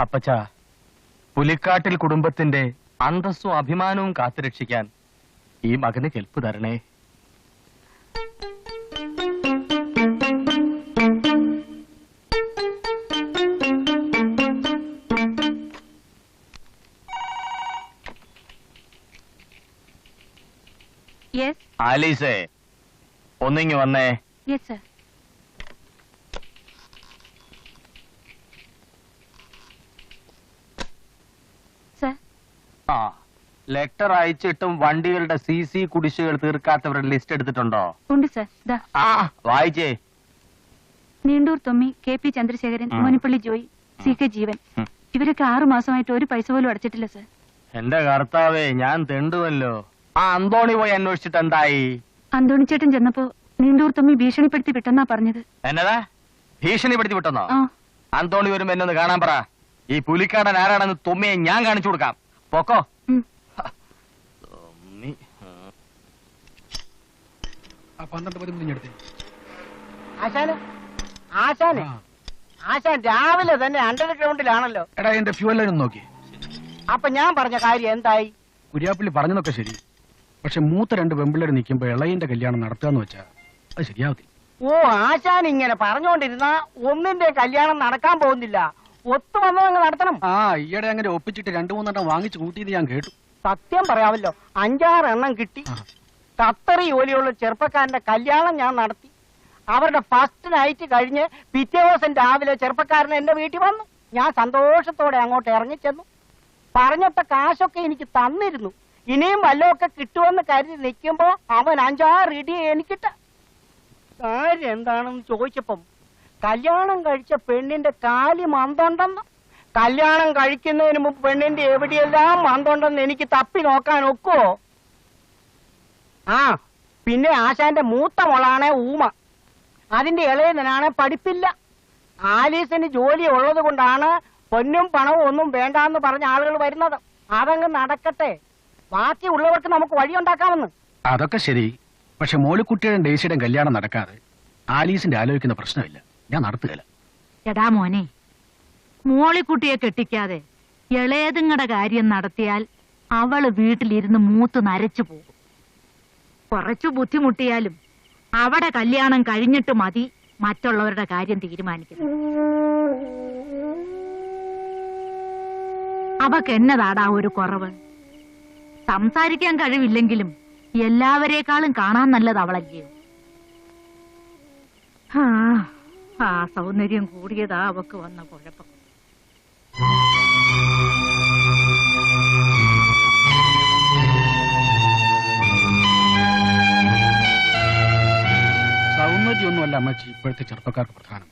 അപ്പച്ച, പുലിക്കാട്ടിൽ കുടുംബത്തിന്റെ അന്തസ്സും അഭിമാനവും കാത്തുരക്ഷിക്കാൻ ഈ മകന് കെൽപ്പ് തരണേ. ആലീസേ, ഒന്നിങ്ങി വന്നേ. ആ, ലെറ്റർ അയച്ചിട്ടും വണ്ടികളുടെ CC കുടിശ്ശികൾ തീർക്കാത്തവരുടെ ലിസ്റ്റ് എടുത്തിട്ടുണ്ടോ? ഉണ്ട് സർ. വായിച്ചേ. നീണ്ടൂർ തൊമ്മി, KP ചന്ദ്രശേഖരൻ, മോനിപ്പള്ളി ജോയി, CK ജീവൻ. ഇവരൊക്കെ 6 മാസമായിട്ട് ഒരു പൈസ പോലും അടച്ചിട്ടില്ല സർ. എന്റെ കർത്താവേ, ഞാൻ തെണ്ടുവല്ലോ. ആ അന്തോണി പോയി അന്വേഷിച്ചിട്ട് എന്തായി? അന്തോണി ചേട്ടൻ ചെന്നപ്പോ നീണ്ടൂർ തൊമ്മി ഭീഷണിപ്പെടുത്തി വിട്ടെന്നാ പറഞ്ഞത്. എന്നതാ ഭീഷണിപ്പെടുത്തി വിട്ടെന്നോ? അന്തോണി വരുമ്പോ എന്നൊന്ന് കാണാൻ പറ. ഈ പുലിക്കാടൻ ആരാണെന്ന് തൊമ്മിയെ ഞാൻ കാണിച്ചു കൊടുക്കാം. പോക്കോ. ആശാൻ രാവിലെ തന്നെ അണ്ടർഗ്രൗണ്ടിലാണല്ലോ. എടാ, എന്റെ ഫ്യൂൽ ലൈൻ നോക്കി. അപ്പൊ ഞാൻ പറഞ്ഞ കാര്യം എന്തായി? കുര്യാപ്പള്ളി പറഞ്ഞതൊക്കെ ശരി. പക്ഷെ മൂത്ത 2 പെമ്പിള്ളേർ നിൽക്കുമ്പോ ഇളയിന്റെ കല്യാണം നടത്താന്ന് വെച്ചാ അത് ശരിയാവത്തില്ല. ഓ, ആശാൻ ഇങ്ങനെ പറഞ്ഞുകൊണ്ടിരുന്ന ഒന്നിന്റെ കല്യാണം നടക്കാൻ പോകുന്നില്ല. ഒത്തു വന്നതങ്ങ് നടത്തണം. ഈയിടെ അങ്ങനെ ഒപ്പിച്ചിട്ട് 2-3 എണ്ണം വാങ്ങിച്ചു കൂട്ടിയത് ഞാൻ കേട്ടു. സത്യം പറയാമല്ലോ, 5-6 എണ്ണം കിട്ടി. ഖത്തറി ജോലിയുള്ള ചെറുപ്പക്കാരന്റെ കല്യാണം ഞാൻ നടത്തി. അവരുടെ ഫസ്റ്റ് നൈറ്റ് കഴിഞ്ഞ് പിറ്റേ ദിവസം രാവിലെ ചെറുപ്പക്കാരൻ എന്റെ വീട്ടിൽ വന്നു. ഞാൻ സന്തോഷത്തോടെ അങ്ങോട്ട് ഇറങ്ങിച്ചെന്നു. പറഞ്ഞിട്ട കാശൊക്കെ എനിക്ക് തന്നിരുന്നു. ഇനിയും വല്ലതൊക്കെ കിട്ടുമെന്ന് കരുതി നിൽക്കുമ്പോ അവൻ 5-6 ഇടി എനിക്കിട്ട. കാര്യം എന്താണെന്ന് ചോദിച്ചപ്പം കല്യാണം കഴിച്ച പെണ്ണിന്റെ കാലി മന്തുണ്ടെന്ന്. കല്യാണം കഴിക്കുന്നതിന് മുമ്പ് പെണ്ണിന്റെ എവിടെയെല്ലാം മന്തുണ്ടെന്ന് എനിക്ക് തപ്പി നോക്കാൻ ഒക്കുവോ? പിന്നെ ആശാന്റെ മൂത്ത മോളാണ് ഊമ. അതിന്റെ ഇളയതിനാണ് പഠിപ്പില്ല. ആലീസിന് ജോലി ഉള്ളത് കൊണ്ടാണ് പൊന്നും പണവും ഒന്നും വേണ്ടാന്ന് പറഞ്ഞ ആളുകൾ വരുന്നത്. അതങ്ങ് നടക്കട്ടെ, ബാക്കിയുള്ളവർക്ക് നമുക്ക് വഴിയുണ്ടാക്കാമെന്ന്. അതൊക്കെ ശരി. പക്ഷെ മോളിക്കുട്ടിയുടെ ഡേസിയുടെ കല്യാണം നടക്കാതെ ആലീസിന്റെ ആലോചിക്കുന്ന പ്രശ്നമില്ല. ഞാൻ നടത്തുകയില്ല. എടാ മോനെ, മോളിക്കുട്ടിയെ കെട്ടിക്കാതെ ഇളയതുങ്ങളുടെ കാര്യം നടത്തിയാൽ അവള് വീട്ടിലിരുന്ന് മൂത്ത് നരച്ചു പോകും. കുറച്ചു ബുദ്ധിമുട്ടിയാലും അവിടെ കല്യാണം കഴിഞ്ഞിട്ട് മതി മറ്റുള്ളവരുടെ കാര്യം തീരുമാനിക്കുന്നത്. അവക്ക് എന്നതാടാ ഒരു കുറവ്? സംസാരിക്കാൻ കഴിവില്ലെങ്കിലും എല്ലാവരെക്കാളും കാണാൻ നല്ലത് അവളല്ലയോ? ആ സൗന്ദര്യം കൂടിയതാ അവക്ക് വന്ന കുഴപ്പം. സൗന്ദര്യമൊന്നുമല്ല അമ്മച്ചി ഇപ്പോഴത്തെ ചെറുപ്പക്കാർക്ക് പ്രധാനം.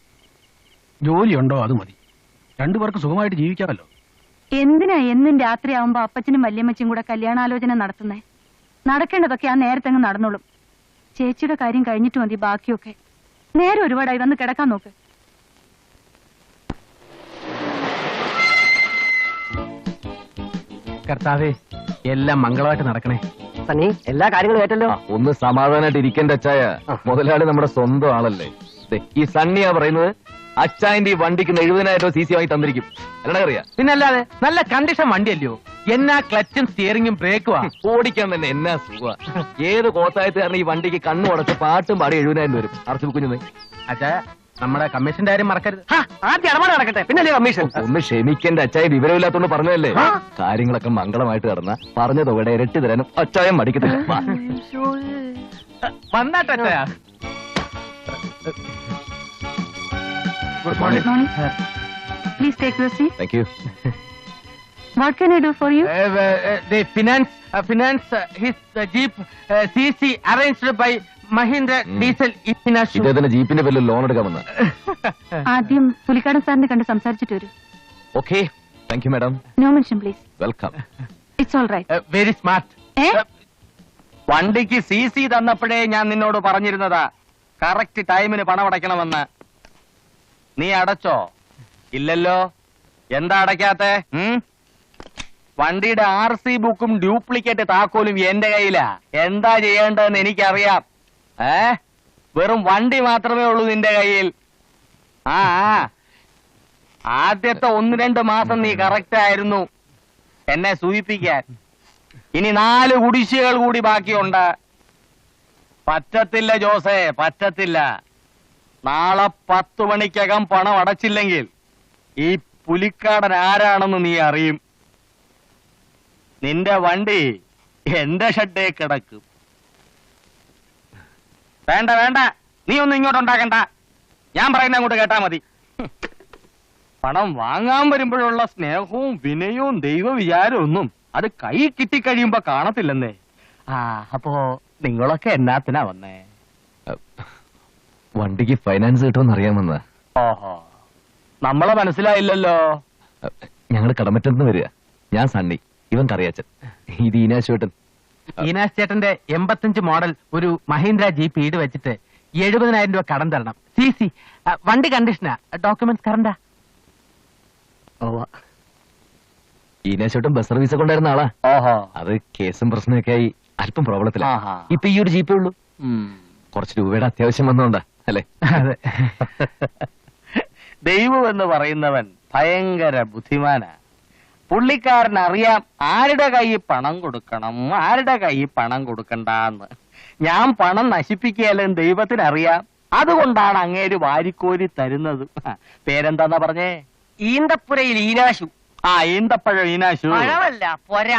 ജോലിയുണ്ടോ അത് മതി. 2 പേർക്ക് സുഖമായിട്ട് ജീവിക്കാമല്ലോ. എന്തിനാ എന്നും രാത്രിയാവുമ്പോ അപ്പച്ചനും വല്യമ്മച്ചും കൂടെ കല്യാണാലോചന നടത്തുന്നേ? നടക്കേണ്ടതൊക്കെ ആ നേരത്തെങ്ങ് നടന്നോളും. ചേച്ചിയുടെ കാര്യം കഴിഞ്ഞിട്ട് മതി ബാക്കിയൊക്കെ. നേരെ ഒരുപാടായി, വന്ന് കിടക്കാൻ നോക്ക്. കർത്താവേ, എല്ലാം മംഗളമായിട്ട് നടക്കണേ. സണ്ണി, എല്ലാ കാര്യങ്ങളും ഏറ്റല്ലോ. ഒന്ന് സമാധാനമായിട്ട് ഇരിക്കേണ്ട അച്ചായ. മുതലാളി നമ്മുടെ സ്വന്തം ആളല്ലേ. ഈ സണ്ണിയാ പറയുന്നത് അച്ചായന്റെ ഈ വണ്ടിക്ക് 70,000 CC വാങ്ങി തന്നിരിക്കും. എന്നാ അറിയാ? പിന്നല്ലാതെ നല്ല കണ്ടീഷൻ വണ്ടിയല്ലയോ. എന്നാ ക്ലച്ചും സ്റ്റിയറിംഗും ബ്രേക്കുവാ. ഓടിക്കാൻ തന്നെ എന്നാ സുഖ. ഏത് കോത്തായത്തുകാരൻ ഈ വണ്ടിക്ക് കണ്ണു അടച്ച് പാട്ടും പാടി 70,000 വരും. അറച്ചു കുഞ്ഞു അച്ഛാ, നമ്മുടെ കമ്മീഷന്റെ കാര്യം മറക്കരുത്. ആദ്യം ഇടപാട് നടക്കട്ടെ, പിന്നല്ലേ കമ്മീഷൻ. ഒന്ന് ക്ഷമിക്കേണ്ട അച്ചായ, വിവരമില്ലാത്തോണ്ട് പറഞ്ഞതല്ലേ. കാര്യങ്ങളൊക്കെ മംഗളമായിട്ട് നടന്ന പറഞ്ഞതോടെ ഇരട്ടി തരാനും അച്ചായം മടിക്കത്തില്ല. വന്നാട്ടച്ചായ. Good morning. Please take your seat. Thank you. What can I do for you? The finance his jeep CC arranged by Mahindra Diesel International. ഇതേതന്നെ ജീപ്പിന്റെ പേരിൽ ലോൺ എടുക്കാമെന്ന്. ആദ്യം പുലിക്കാടൻ സാറിനെ കണ്ട് സംസാരിച്ചിട്ട് വരൂ. Okay. Thank you, madam. No mention, please. Welcome. It's all right. Very smart. വണ്ടിക്ക് CC തന്നപ്പോഴേ ഞാൻ നിന്നോട് പറഞ്ഞിരുന്നതാ കറക്റ്റ് ടൈമിന് പണം അടയ്ക്കണമെന്ന്. നീ അടച്ചോ? ഇല്ലല്ലോ. എന്താ അടയ്ക്കാത്തെ? വണ്ടിയുടെ RC ബുക്കും ഡ്യൂപ്ലിക്കേറ്റ് താക്കോലും എന്റെ കയ്യിലാ. എന്താ ചെയ്യേണ്ടതെന്ന് എനിക്കറിയാം. വെറും വണ്ടി മാത്രമേ ഉള്ളൂ നിന്റെ കയ്യിൽ. ആദ്യത്തെ 1-2 മാസം നീ കറക്റ്റ് ആയിരുന്നു എന്നെ സൂചിപ്പിക്കാൻ. ഇനി 4 കുടിശ്ശികൾ കൂടി ബാക്കിയുണ്ട്. പറ്റത്തില്ല ജോസേ, പറ്റത്തില്ല. നാളെ 10 മണിക്കകം പണം അടച്ചില്ലെങ്കിൽ ഈ പുലിക്കാടൻ ആരാണെന്ന് നീ അറിയും. നിന്റെ വണ്ടി എന്റെ ഷെഡേ കിടക്കും. വേണ്ട വേണ്ട, നീ ഒന്നും ഇങ്ങോട്ടുണ്ടാക്കണ്ട. ഞാൻ പറയുന്ന അങ്ങോട്ട് കേട്ടാ മതി. പണം വാങ്ങാൻ വരുമ്പോഴുള്ള സ്നേഹവും വിനയവും ദൈവവിചാരവും ഒന്നും അത് കൈ കിട്ടിക്കഴിയുമ്പോ കാണത്തില്ലെന്നേ. അപ്പോ നിങ്ങളൊക്കെ എന്നാത്തിനാ വന്നേ? വണ്ടിക്ക് ഫൈനാൻസ് കിട്ടുമെന്ന് അറിയാമെന്ന്. ഓഹോ, നമ്മളെ മനസ്സിലായില്ലല്ലോ. ഞങ്ങൾ കടമറ്റന്ന് വരിക. ഞാൻ സണ്ണി, ഇവൻ കറിയാച്ചൻ, ഇത് ഈനാശേട്ടൻ. ഈനാശ് ചേട്ടന്റെ 85 മോഡൽ ഒരു മഹീന്ദ്ര ജീപ്പ് ഈട് വെച്ചിട്ട് 70,000 രൂപ കടം തരണം. CC വണ്ടി കണ്ടീഷനാ, ഡോക്യുമെന്റ്സ് കറണ്ടാ. ഈനാശേട്ടൻ ബസ് സർവീസ് ഒക്കെ ഉണ്ടായിരുന്ന ആളാ. ഓഹോ, അത് കേസും പ്രശ്നമൊക്കെ ആയി അല്പം പ്രോബ്ലത്തിലാ. ആഹാ. ഇപ്പൊ ഈ ഒരു ജീപ്പേ ഉള്ളൂ. കുറച്ച് രൂപയുടെ അത്യാവശ്യം വന്നോണ്ടാ അല്ലേ? അതെ. ദൈവം എന്ന് പറയുന്നവൻ ഭയങ്കര ബുദ്ധിമാനാ. പുള്ളിക്കാരൻ അറിയാം ആരുടെ കയ്യിൽ പണം കൊടുക്കണം, ആരുടെ കയ്യിൽ പണം കൊടുക്കണ്ടെന്ന്. ഞാൻ പണം നശിപ്പിക്കുകയല്ലെന്ന് ദൈവത്തിനറിയാം. അതുകൊണ്ടാണ് അങ്ങേര് വാരിക്കോരി തരുന്നത്. പേരെന്താന്നാ പറഞ്ഞേ? ഈന്തപ്പുരയിൽ ഈനാശു. ഈന്തപ്പഴം ഈനാശു. പഴമല്ല, പൊര.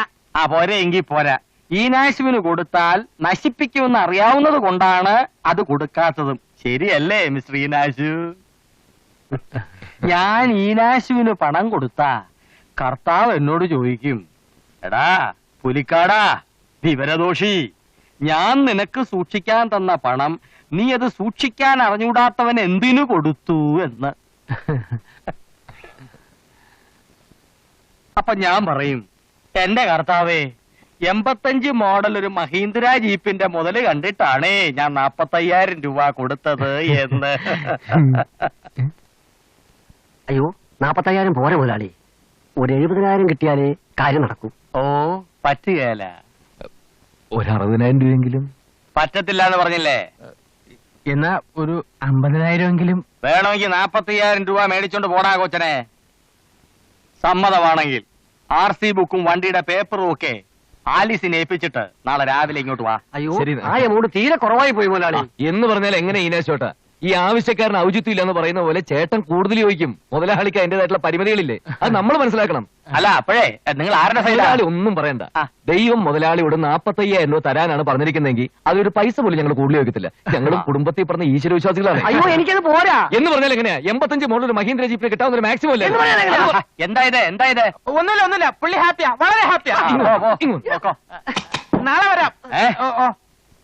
പോരെ എങ്കിൽ പോരാ. ഈനാശുവിന് കൊടുത്താൽ നശിപ്പിക്കുമെന്ന് അറിയാവുന്നത് കൊണ്ടാണ് അത് കൊടുക്കാത്തതും. ശരിയല്ലേ മിസ്റ്റർ ഈനാശു? ഞാൻ ഈനാശുവിന് പണം കൊടുത്താ കർത്താവ് എന്നോട് ചോദിക്കും, എടാ പുലിക്കാടാ വിവരദോഷി, ഞാൻ നിനക്ക് സൂക്ഷിക്കാൻ തന്ന പണം നീ അത് സൂക്ഷിക്കാൻ അറിഞ്ഞൂടാത്തവൻ എന്തിനു കൊടുത്തു എന്ന്. അപ്പൊ ഞാൻ പറയും, എന്റെ കർത്താവേ, 85 മോഡൽ ഒരു മഹീന്ദ്ര ജീപ്പിന്റെ മുതല് കണ്ടിട്ടാണേ ഞാൻ 45,000 രൂപ കൊടുത്തത് എന്ന്. അയ്യോ, 45,000 പോരെ മുതലാളി. ഒരു 70,000 കിട്ടിയാലേ കാര്യം നടക്കും. ഓ, പറ്റുകയല്ല. ഒരു 60,000 രൂപയെങ്കിലും. പറ്റത്തില്ല എന്ന് പറഞ്ഞില്ലേ? എന്നാ ഒരു 50,000 എങ്കിലും. വേണമെങ്കിൽ 45,000 രൂപ മേടിച്ചോണ്ട് പോടാ കൊച്ചനെ. സമ്മതമാണെങ്കിൽ RC ബുക്കും വണ്ടിയുടെ പേപ്പറും ഒക്കെ ആലിസിനെ ഏൽപ്പിച്ചിട്ട് നാളെ രാവിലെ ഇങ്ങോട്ട് വാ. അയ്യോ, ശരി. ആ എമൗണ്ട് തീരെ കുറവായി പോയി മുതലാളി. എന്ന് പറഞ്ഞാൽ എങ്ങനെ ഈനാശോട്ടാ? ഈ ആവശ്യക്കാരന് ഔചിത്യം ഇല്ലെന്ന് പറയുന്ന പോലെ ചേട്ടൻ കൂടുതൽ ചോദിക്കും. മുതലാളിക്ക് അതിന്റേതായിട്ടുള്ള പരിമിതികളില്ലേ? അത് നമ്മൾ മനസ്സിലാക്കണം. അല്ല, അപ്പോഴേ നിങ്ങൾ ആരുടെ മുതലാളി സൈഡിലാണ്? ഒന്നും പറയണ്ട. ആ. ദൈവം മുതലാളിയോട് 45,000 രൂപ തരാനാണ് പറഞ്ഞിരിക്കുന്നതെങ്കിൽ അതൊരു പൈസ പോലും ഞങ്ങൾ കൂടുതൽ വെക്കത്തില്ല. ഞങ്ങളും കുടുംബത്തിൽ പറഞ്ഞ ഈശ്വര വിശ്വാസികളാണ്. അയ്യോ, എനിക്കത് പോരാ. എന്ന് പറഞ്ഞാൽ എങ്ങനെയാ? 85 മോഡൽ ഒരു മഹീന്ദ്ര ജീപ്പിന് കിട്ടാവുന്ന ഒരു മാക്സിമം അല്ലേ? എന്താ ഇത്? ഒന്നുമില്ല, പുള്ളി ഹാപ്പിയാ, വളരെ ഹാപ്പിയാ. നോക്കോ. നാളെ വരാം.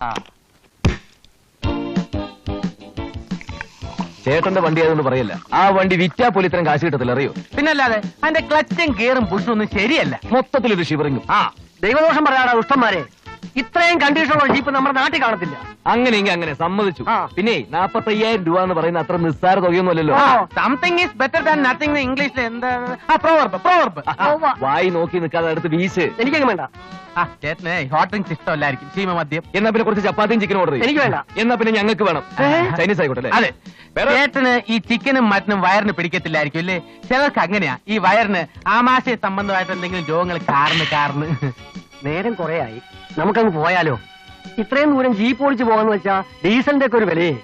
ആ. ചേട്ടന്റെ വണ്ടി ആയതുകൊണ്ട് പറയല്ല. ആ വണ്ടി വിറ്റാ പോലും ഇത്രയും കാശ് കിട്ടത്തില്ല, അറിയോ? പിന്നല്ലാതെ അതിന്റെ ക്ലച്ചും ഗിയറും പുഷും ഒന്നും ശരിയല്ല. മൊത്തത്തിലൊരു ഷിവറിങ്ങും. ദൈവദോഷം പറയാടാ ദുഷ്ടന്മാരെ. ഇത്രയും കണ്ടീഷനുള്ള ജീപ്പ് നമ്മുടെ നാട്ടിൽ കാണത്തില്ല. അങ്ങനെയെങ്കിൽ അങ്ങനെ സമ്മതിച്ചു. ആ. പിന്നെ 45,000 രൂപ എന്ന് പറയുന്ന അത്ര നിസ്സാര തുകയൊന്നുമല്ലല്ലോ. Something is better than nothing. ഇംഗ്ലീഷിൽ എന്താ പ്രോവർബ്. വായി നോക്കി നിൽക്കാതെ അടുത്ത് വീശ്. എനിക്കങ്ങ് വേണ്ട. ചേട്ടന് ഹോട്ട് ഡ്രിങ്ക്സ് ഇഷ്ടമല്ലായിരിക്കും, ശീമ മദ്യം. എന്നാ പിന്നെ കുറച്ച് ചപ്പാത്തിയും ചിക്കനും ഓർഡർ ചെയ്യും. എനിക്ക് വേണ്ട. എന്നാ പിന്നെ ഞങ്ങൾക്ക് വേണം. ചൈനീസ് ആയിക്കോട്ടെ അല്ലേ? അതെ. ചേട്ടന് ഈ ചിക്കനും മട്ടനും വയറിന് പിടിക്കത്തില്ലായിരിക്കും അല്ലേ? ചിലർക്ക് അങ്ങനെയാ. ഈ വയറിന് ആമാശയ സംബന്ധമായിട്ട് എന്തെങ്കിലും രോഗങ്ങൾ കാർന്ന് നേരം കുറെ ആയി, നമുക്കങ്ങ് പോയാലോ? ഇത്രയും ദൂരം ജീപ്പ് ഓടിച്ചു പോകാന്ന് വെച്ചാ ഡീസലിന്റെ ഒക്കെ ഒരു വിലയെ.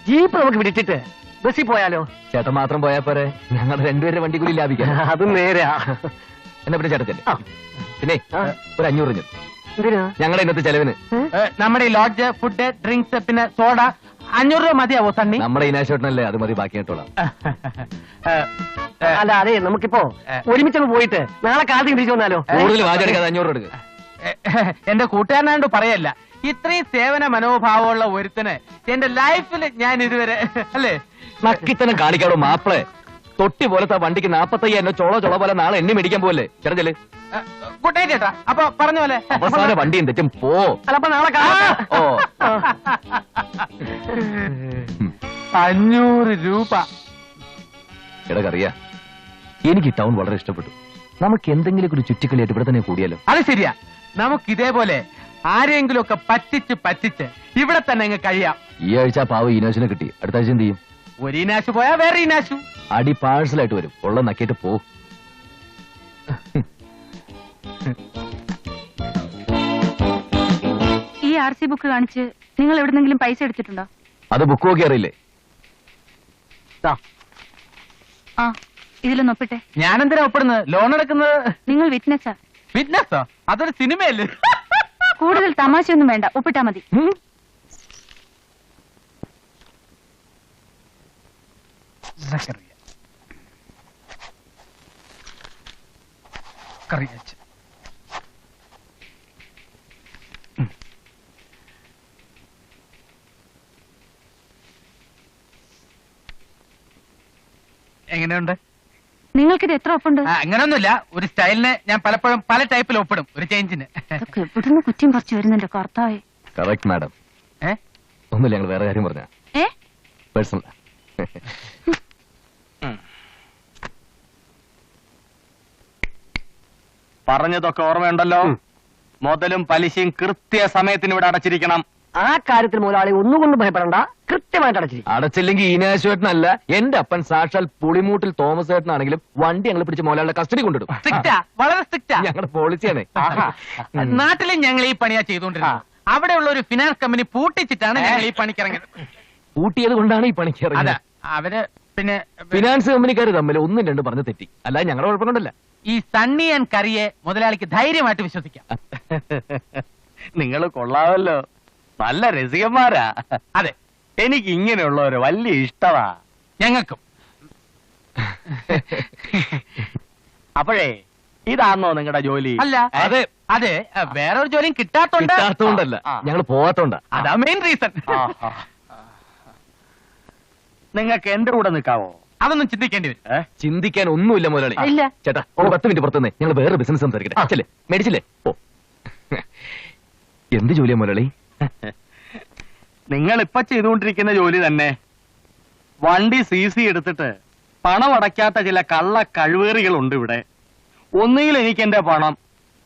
ജീപ്പ് നമുക്ക് വിടിച്ചിട്ട് ബസ്സിൽ പോയാലോ? ചേട്ടൻ മാത്രം പോയാ പോരെ? ഞങ്ങളുടെ രണ്ടുപേരുടെ വണ്ടി കൂലി ലാഭിക്കാം. അതും നേരാ. എന്നാ പിന്നെ ചേട്ടത്തില്ലേ? ആ. പിന്നെ ഒരു 500 രൂപ എന്തിനാ? ഞങ്ങളുടെ ഇന്നത്തെ ചെലവിന്. നമ്മുടെ ഈ ലോഡ്ജ്, ഫുഡ്, ഡ്രിങ്ക്സ്, പിന്നെ സോഡ 500 രൂപ മതിയാവോ സണ്ണി? നമ്മുടെ ഇനാശോട്ടനല്ലേ, അത് മതി, ബാക്കിയായിട്ടോളാം. അല്ല, അതെ, നമുക്കിപ്പോ ഒരുമിച്ചങ്ങ് പോയിട്ട് നാളെ കാലത്ത് തിരിച്ചു വന്നാലോ? കൂടുതൽ വാചടിക്കാതെ 500 രൂപ എടുക്കുക. എന്റെ കൂട്ടുകാരനാണ്ട് പറയല്ല, ഇത്രയും സേവന മനോഭാവമുള്ള ഒരുത്തന് എന്റെ ലൈഫിൽ ഞാൻ ഇതുവരെ അല്ലേ. നക്കിത്തനം കാണിക്കാടോ മാപ്പിളെ. തൊട്ടി പോലത്തെ വണ്ടിക്ക് 45,000 ചോള പോലെ നാളെ എണ്ണി മേടിക്കാൻ പോലെ. ചേട്ടല്ലേ? ഗുഡ് നൈറ്റ് ചേട്ടാ. അപ്പൊ പറഞ്ഞ പോലെ അവസാന വണ്ടിയും തെറ്റും പോ. അല്ല, അപ്പൊ നാളെ കാണാം. ഓ, 500 രൂപ. എടക്കറിയാ, എനിക്ക് ഈ ടൗൺ വളരെ ഇഷ്ടപ്പെട്ടു. നമുക്ക് എന്തെങ്കിലും ഒരു ചുറ്റിക്കളിയായിട്ട് ഇവിടെ തന്നെ കൂടിയാലോ? അത് ശരിയാ. നമുക്ക് ഇതേപോലെ ആരെങ്കിലും ഒക്കെ പറ്റിച്ച് ഇവിടെ തന്നെ അങ്ങ് കഴിയാം. ഈ ആഴ്ച പാവ ഈനാശിനെ കിട്ടി. അടുത്ത ആഴ്ച എന്ത് ചെയ്യും? ഒരു ഇനാശു പോയാ വേറെ ഇനാശു. അടി പാഴ്സലായിട്ട് വരും. ഉള്ള നക്കിയിട്ട് പോ. ഈ RC ബുക്ക് കാണിച്ച് നിങ്ങൾ എവിടെന്നെങ്കിലും പൈസ എടുത്തിട്ടുണ്ടോ? അത് ബുക്ക് നോക്കി അറിയില്ലേ? ആ ഇതിലൊന്ന് ഒപ്പിട്ടെ. ഞാനെന്തിനാ ഒപ്പിടുന്നത്? ലോൺ എടുക്കുന്നത്? നിങ്ങൾ വിറ്റ്നസ്സാ. ഫിറ്റ്നസ്സോ? അതൊരു സിനിമയല്ലേ? കൂടുതൽ തമാശയൊന്നും വേണ്ട, ഒപ്പിട്ടാ മതി. എങ്ങനെയുണ്ട്? നിങ്ങൾക്കിത് എത്ര ഒപ്പുണ്ട്? അങ്ങനൊന്നുമില്ല. ഒരു സ്റ്റൈലിന് ഞാൻ പലപ്പോഴും പല ടൈപ്പിൽ ഒപ്പിടും, ഒരു ചേഞ്ചിന്. ഇതൊക്കെ എവിടുന്ന് കുറ്റം പറിച്ചു വരുന്നുണ്ട് കർത്താവേ. Correct madam. ഒന്നുമില്ല, ഞങ്ങൾ വേറെ കാര്യം പറഞ്ഞ ഏ പേഴ്സണൽ. പറഞ്ഞതൊക്കെ ഓർമ്മയുണ്ടല്ലോ. മുതലും പലിശയും കൃത്യസമയത്തിന് ഇവിടെ അടച്ചിരിക്കണം. ആ കാര്യത്തിൽ മുതലാളി ഒന്നുകൊണ്ടും ഭയപ്പെടണ്ട, കൃത്യമായിട്ട് അടച്ചിരിക്കും. അടച്ചില്ലെങ്കിൽ ഈനാശുവേട്ടനല്ല, എന്റെ അപ്പൻ സാക്ഷാൽ പുളിമൂട്ടിൽ തോമസ് ഏട്ടനാണെങ്കിലും വണ്ടി ഞങ്ങൾ പിടിച്ച് മുതലാളിയുടെ കസ്റ്റഡി കൊണ്ടിടും. സ്ട്രിക്റ്റാ, വളരെ സ്ട്രിക്റ്റാ. ഞങ്ങളുടെ പോളിസിയാണ്. നാട്ടിലും ഞങ്ങൾ ഈ പണിയാ ചെയ്തുകൊണ്ടിരുന്നത്. അവിടെയുള്ള ഒരു ഫിനാൻസ് കമ്പനി പൂട്ടിച്ചിട്ടാണ് ഞങ്ങൾ ഈ പണിക്കിറങ്ങിയത്. പൂട്ടിയത് കൊണ്ടാണ് ഈ പണിക്ക് അതെ, ഇറങ്ങിയത്. അവര് പിന്നെ ഫിനാൻസ് കമ്പനിക്കാർ തമ്മിൽ ഒന്നും രണ്ടും പറഞ്ഞ് തെറ്റി, അല്ല ഞങ്ങളുടെ കുഴപ്പം കൊണ്ടല്ല. ഈ സണ്ണി ആൻഡ് കറിയെ മുതലാളിക്ക് ധൈര്യമായിട്ട് വിശ്വസിക്കാം. നിങ്ങൾ കൊള്ളാമല്ലോ, നല്ല രസികന്മാരാ. അതെ, എനിക്ക് ഇങ്ങനെയുള്ളവര് വലിയ ഇഷ്ടമാ. ഞങ്ങൾക്കും. അപ്പോഴേ ഇതാണോ നിങ്ങളുടെ ജോലി? അല്ല, അതെ. അതെ, വേറൊരു ജോലിയും കിട്ടാത്തോണ്ട്. കിട്ടാത്തോണ്ടല്ല, ഞങ്ങൾ പോവാത്തോണ്ടാ. അതാ മെയിൻ റീസൺ. നിങ്ങൾക്ക് എന്റെ കൂടെ നിൽക്കാവോ? അതൊന്നും ചിന്തിക്കേണ്ടി വരും. ചിന്തിക്കാൻ ഒന്നുമില്ല മുതലാളി. ഇല്ല. ചേട്ടാ, ഒരു 10 മിനിറ്റ് പുറത്തുനിന്ന് ഞങ്ങൾ വേറെ ബിസിനസ് സംസാരിക്കട്ടെ. അച്ഛല്ലേ, മേടിച്ചില്ലേ? ഓ, എന്ത് ജോലിയാ മുതലാളി? നിങ്ങൾ ഇപ്പൊ ചെയ്തുകൊണ്ടിരിക്കുന്ന ജോലി തന്നെ. വണ്ടി CC എടുത്തിട്ട് പണം അടയ്ക്കാത്ത ചില കള്ള കഴിവേറികളുണ്ട് ഇവിടെ. ഒന്നുകിൽ എനിക്ക് എന്റെ പണം,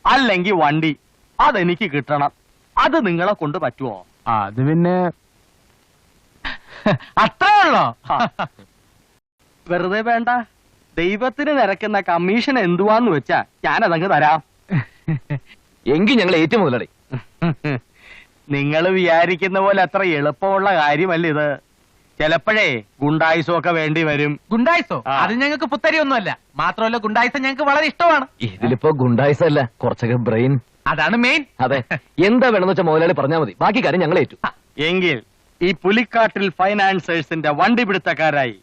അല്ലെങ്കിൽ വണ്ടി, അതെനിക്ക് കിട്ടണം. അത് നിങ്ങളെ കൊണ്ട് പറ്റുമോ? അത് പിന്നെ അത്രേ ഉള്ളോ? വെറുതെ വേണ്ട, ദൈവത്തിന് നിരക്കുന്ന കമ്മീഷൻ എന്തുവാന്ന് വെച്ചാ ഞാനതങ്ങ് തരാം. എങ്കിൽ ഞങ്ങൾ ഏറ്റവും മുതലാളി. നിങ്ങൾ വിചാരിക്കുന്ന പോലെ അത്ര എളുപ്പമുള്ള കാര്യമല്ല ഇത്. ചിലപ്പോഴേ ഗുണ്ടായുസൊക്കെ വേണ്ടി വരും. ഗുണ്ടായിസോ? അത് ഞങ്ങൾക്ക് പുത്തരിയൊന്നുമല്ല. മാത്രമല്ല, ഗുണ്ടായിസം ഞങ്ങൾക്ക് വളരെ ഇഷ്ടമാണ്. ഇതിലിപ്പോ ഗുണ്ടായിസല്ല, കുറച്ചൊക്കെ ബ്രെയിൻ. അതാണ് മെയിൻ. അതെ, എന്താ വേണമെന്ന് വെച്ചാൽ മുതലാളി പറഞ്ഞാൽ മതി, ബാക്കി കാര്യം ഞങ്ങൾ ഏറ്റു. എങ്കിൽ ഈ പുലിക്കാട്ടിൽ ഫൈനാൻസേഴ്സിന്റെ വണ്ടി പിടുത്തക്കാരായി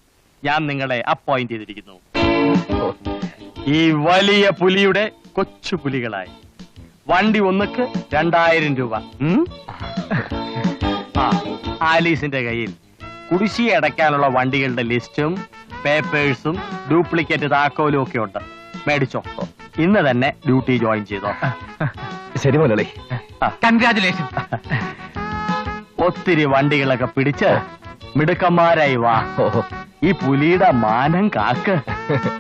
ഞാൻ നിങ്ങളെ അപ്പോയിന്റ് ചെയ്തിരിക്കുന്നു. ഈ വലിയ പുലിയുടെ കൊച്ചു പുലികളായി. വണ്ടി ഒന്നുക്ക് 2000 രൂപ. ആലീസിന്റെ കയ്യിൽ കുടിശ്ശിക അടയ്ക്കാനുള്ള വണ്ടികളുടെ ലിസ്റ്റും പേപ്പേഴ്സും ഡ്യൂപ്ലിക്കേറ്റ് താക്കോലും ഒക്കെ ഉണ്ട്. മേടിച്ചോ, ഇന്ന് തന്നെ ഡ്യൂട്ടി ജോയിൻ ചെയ്തോ. ശരി മുതലാളി. കൺഗ്രാചുലേഷൻ. ഒത്തിരി വണ്ടികളൊക്കെ പിടിച്ച് മിടുക്കന്മാരായി വാ. ഈ പുലിയുടെ മാനം കാക്ക്.